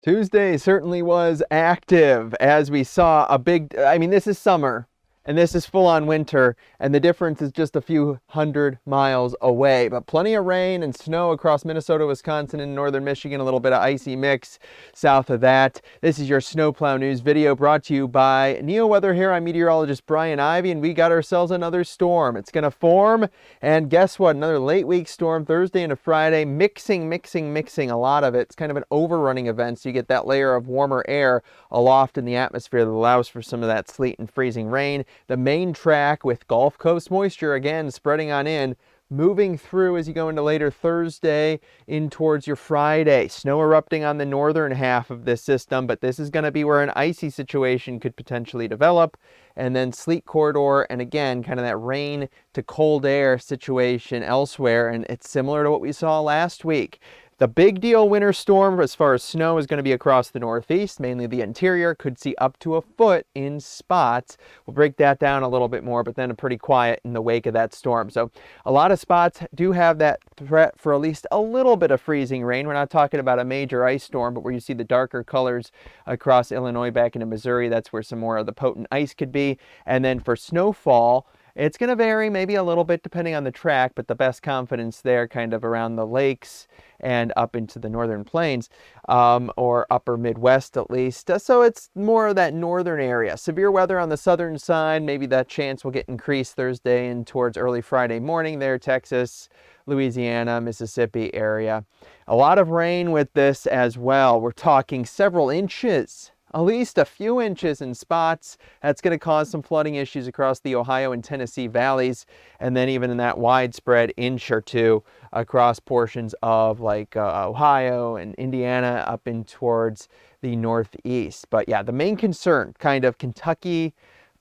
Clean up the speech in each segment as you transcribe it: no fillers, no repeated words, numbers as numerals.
Tuesday certainly was active as we saw this is summer and this is full on winter, and the difference is just a few hundred miles away. But plenty of rain and snow across Minnesota, Wisconsin, and northern Michigan, a little bit of icy mix south of that. This is your Snowplow News video brought to you by NeoWeather here. I'm meteorologist Brian Ivy, and we got ourselves another storm. It's going to form, and guess what? Another late week storm Thursday into Friday, mixing a lot of it. It's kind of an overrunning event, so you get that layer of warmer air aloft in the atmosphere that allows for some of that sleet and freezing rain. The main track with Gulf Coast moisture again spreading on in, moving through as you go into later Thursday in towards your Friday. Snow erupting on the northern half of this system, but this is going to be where an icy situation could potentially develop. And then sleet corridor, and again, kind of that rain to cold air situation elsewhere. And it's similar to what we saw last week. The big deal winter storm as far as snow is going to be across the northeast, mainly the interior. Could see up to a foot in spots. We'll break that down a little bit more, but then pretty quiet in the wake of that storm. So a lot of spots do have that threat for at least a little bit of freezing rain. We're not talking about a major ice storm, but where you see the darker colors across Illinois back into Missouri, that's where some more of the potent ice could be. And then for snowfall, it's going to vary maybe a little bit depending on the track, but the best confidence there kind of around the lakes and up into the northern plains, or upper Midwest at least. So it's more of that northern area. Severe weather on the southern side, maybe that chance will get increased Thursday and towards early Friday morning there, Texas, Louisiana, Mississippi area. A lot of rain with this as well. We're talking several inches. At least a few inches in spots. That's going to cause some flooding issues across the Ohio and Tennessee valleys, and then even in that widespread inch or two across portions of Ohio and Indiana up in towards the northeast. But yeah, the main concern, kind of Kentucky,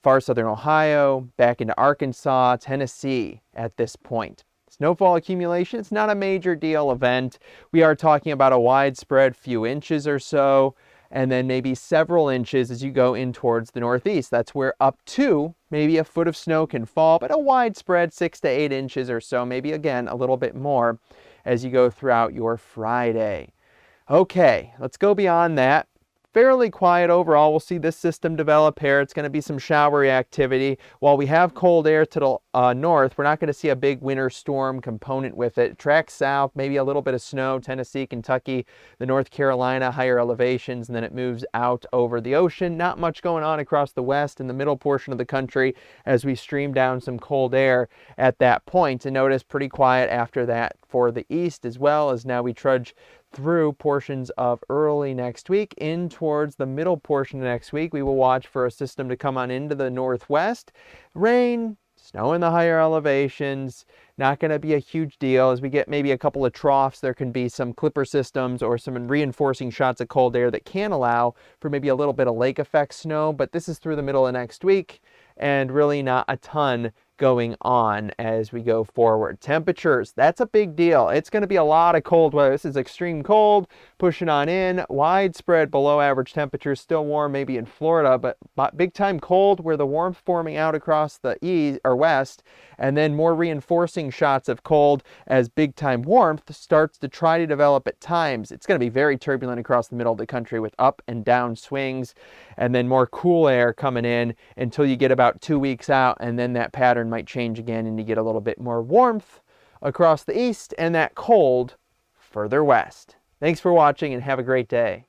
far southern Ohio, back into Arkansas, Tennessee at this point. Snowfall accumulation, it's not a major deal event. We are talking about a widespread few inches or so, and then maybe several inches as you go in towards the northeast. That's where up to maybe a foot of snow can fall, but a widespread 6 to 8 inches or so, maybe again a little bit more as you go throughout your Friday. Okay, let's go beyond that. Fairly quiet overall. We'll see this system develop here. It's going to be some showery activity. While we have cold air to the north, we're not going to see a big winter storm component with it. Tracks south, maybe a little bit of snow, Tennessee, Kentucky, the North Carolina, higher elevations, and then it moves out over the ocean. Not much going on across the west and the middle portion of the country as we stream down some cold air at that point. And notice pretty quiet after that for the east, as well as now we trudge through portions of early next week in towards the middle portion of next week. We will watch for a system to come on into the northwest. Rain, snow in the higher elevations, not going to be a huge deal. As we get maybe a couple of troughs, there can be some clipper systems or some reinforcing shots of cold air that can allow for maybe a little bit of lake effect snow, but this is through the middle of next week and really not a ton going on as we go forward. Temperatures, that's a big deal. It's going to be a lot of cold weather. This is extreme cold pushing on in, widespread below average temperatures, still warm maybe in Florida, but big time cold where the warmth forming out across the east or west, and then more reinforcing shots of cold as big time warmth starts to try to develop at times. It's going to be very turbulent across the middle of the country with up and down swings, and then more cool air coming in until you get about 2 weeks out, and then that pattern might change again and you get a little bit more warmth across the east and that cold further west. Thanks for watching and have a great day.